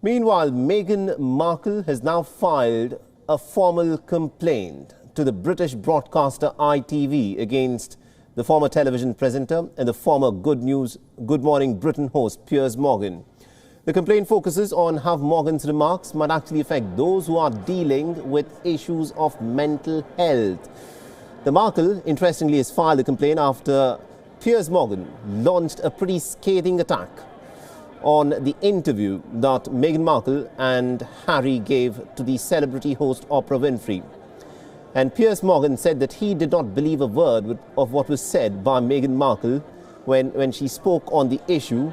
Meanwhile, Meghan Markle has now filed a formal complaint to the British broadcaster ITV against the former television presenter and the former Good Morning Britain host Piers Morgan. The complaint focuses on how Morgan's remarks might actually affect those who are dealing with issues of mental health. The Markle, interestingly, has filed a complaint after Piers Morgan launched a pretty scathing attack on the interview that Meghan Markle and Harry gave to the celebrity host Oprah Winfrey. And Piers Morgan said that he did not believe a word of what was said by Meghan Markle when she spoke on the issue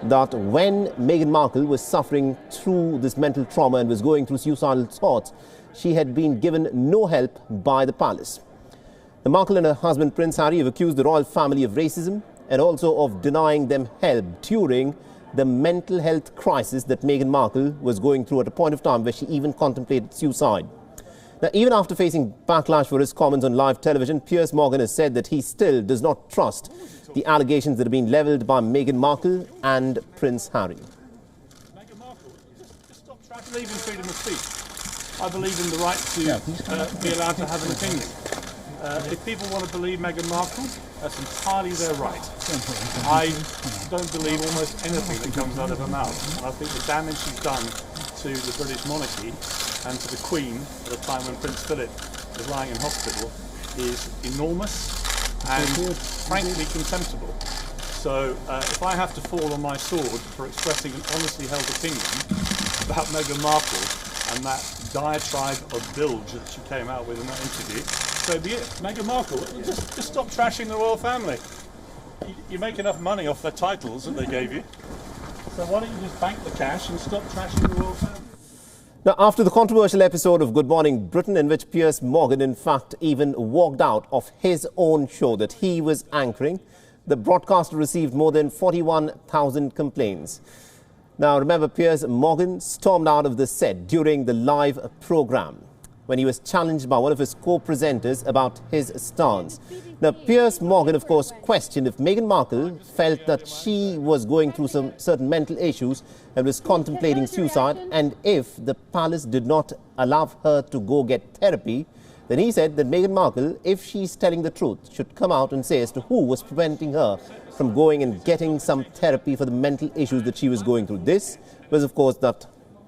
that when Meghan Markle was suffering through this mental trauma and was going through suicidal thoughts, she had been given no help by the palace. The Markle and her husband Prince Harry have accused the royal family of racism and also of denying them help during the mental health crisis that Meghan Markle was going through at a point of time where she even contemplated suicide. Now, even after facing backlash for his comments on live television, Piers Morgan has said that he still does not trust the allegations that have been levelled by Meghan Markle and Prince Harry. Meghan Markle, just stop trying to believe in freedom of speech. I believe in the right to be allowed to have an opinion. If people want to believe Meghan Markle, that's entirely their right. I don't believe almost anything that comes out of her mouth. And I think the damage she's done to the British monarchy and to the Queen at a time when Prince Philip was lying in hospital is enormous and frankly contemptible. So if I have to fall on my sword for expressing an honestly held opinion about Meghan Markle and that diatribe of bilge that she came out with in that interview, so be it. Meghan Markle, just stop trashing the royal family. You make enough money off their titles that they gave you, so why don't you just bank the cash and stop trashing the royal family? Now, after the controversial episode of Good Morning Britain, in which Piers Morgan, in fact, even walked out of his own show that he was anchoring, the broadcaster received more than 41,000 complaints. Now, remember, Piers Morgan stormed out of the set during the live programme when he was challenged by one of his co-presenters about his stance. Now, Piers Morgan, of course, questioned if Meghan Markle felt that she was going through some certain mental issues and was contemplating suicide, and if the palace did not allow her to go get therapy, then he said that Meghan Markle, if she's telling the truth, should come out and say as to who was preventing her from going and getting some therapy for the mental issues that she was going through. This was, of course,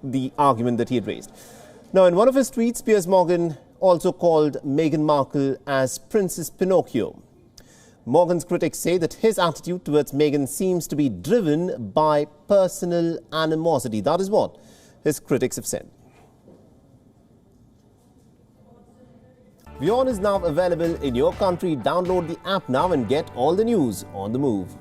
the argument that he had raised. Now, in one of his tweets, Piers Morgan also called Meghan Markle as Princess Pinocchio. Morgan's critics say that his attitude towards Meghan seems to be driven by personal animosity. That is what his critics have said. WION is now available in your country. Download the app now and get all the news on the move.